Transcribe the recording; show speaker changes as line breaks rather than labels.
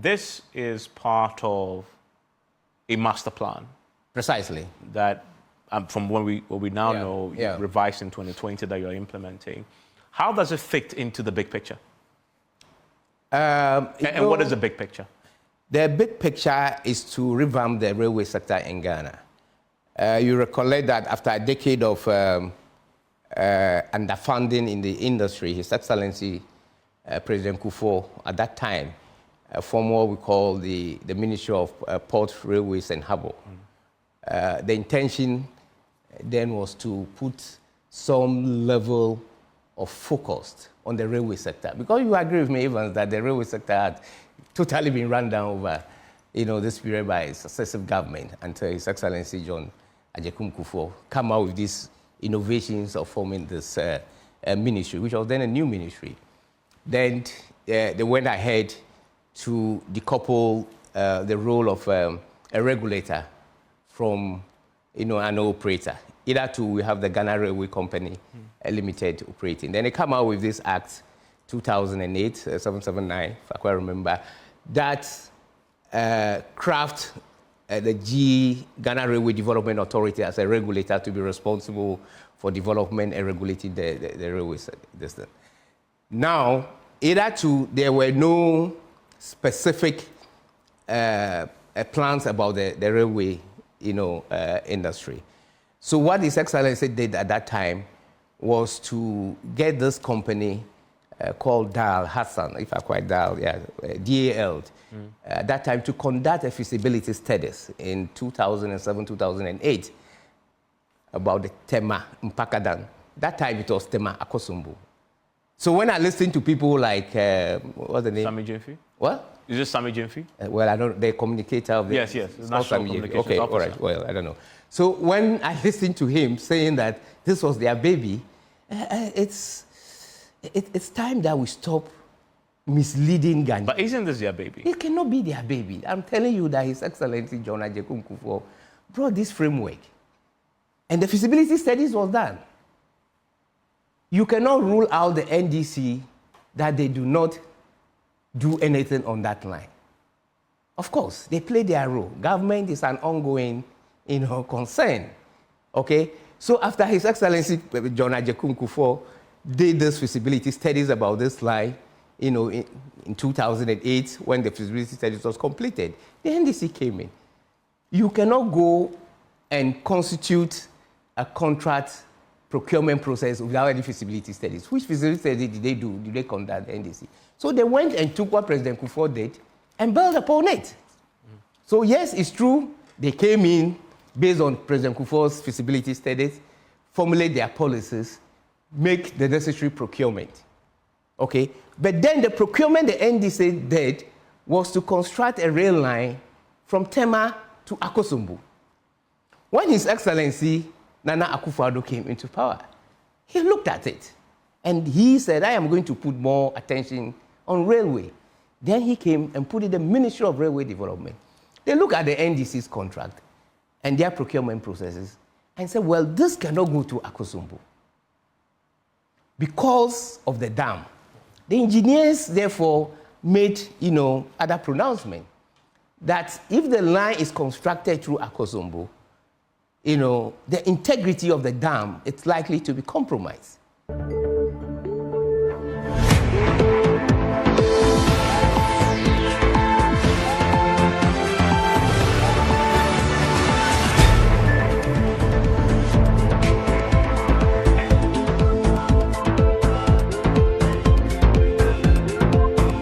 this is part of a master plan.
Precisely.
That, from what we now know, revised in 2020, that you're implementing. How does it fit into the big picture? And what is the big picture?
The big picture is to revamp the railway sector in Ghana. You recollect that after a decade of underfunding in the industry, His Excellency President Kufuor, at that time, formed what we call the Ministry of Ports, Railways and Harbour. The intention then was to put some level of focus on the railway sector. Because you agree with me, Evans, that the railway sector had totally been run down over, this period by successive government until His Excellency John Agyekum Kufuor come out with these innovations of forming this ministry, which was then a new ministry. Then they went ahead to decouple the role of a regulator from, an operator. Either to we have the Ghana Railway Company Limited operating. Then they come out with this Act 2008, 779, if I quite remember, that craft the Ghana Railway Development Authority as a regulator to be responsible for development and regulating the railway system. Now, there were no specific plans about the railway, industry. So what His Excellency did at that time was to get this company called DAL, Hassan, if I quite DAL, DAL, at that time to conduct a feasibility studies in 2007, 2008 about the Tema Mpakadan. That time it was Tema Akosombo. So when I listen to people like, what's the name?
Sami Jemfi?
What?
Is this Sami Jemfi?
Well, I don't, the communicator of the...
Yes, National Communications
Okay,
Officer.
all right, well, I don't know. So when I listened to him saying that this was their baby, it's time that we stop misleading Ghanaians.
But isn't this their baby?
It cannot be their baby. I'm telling you that His Excellency John Agyekum Kufuor brought this framework. And the feasibility studies was done. You cannot rule out the NDC that they do not do anything on that line. Of course, they play their role. Government is an ongoing, concern. Okay? So after His Excellency John Agyekum Kufuor did this feasibility studies about this line, in 2008, when the feasibility studies was completed, the NDC came in. You cannot go and constitute a contract procurement process without any feasibility studies. Which feasibility study did they do? Did they conduct the NDC? So they went and took what President Kufuor did and built upon it. So yes, it's true, they came in based on President Kufuor's feasibility studies, formulate their policies, make the necessary procurement. Okay? But then the procurement the NDC did was to construct a rail line from Tema to Akosombo. When His Excellency Nana Akufo-Addo came into power, he looked at it and he said, I am going to put more attention on railway. Then he came and put in the Ministry of Railway Development. They look at the NDC's contract and their procurement processes and said, well, this cannot go to Akosombo because of the dam. The engineers, therefore, made, other pronouncement that if the line is constructed through Akosombo, the integrity of the dam, it's likely to be compromised.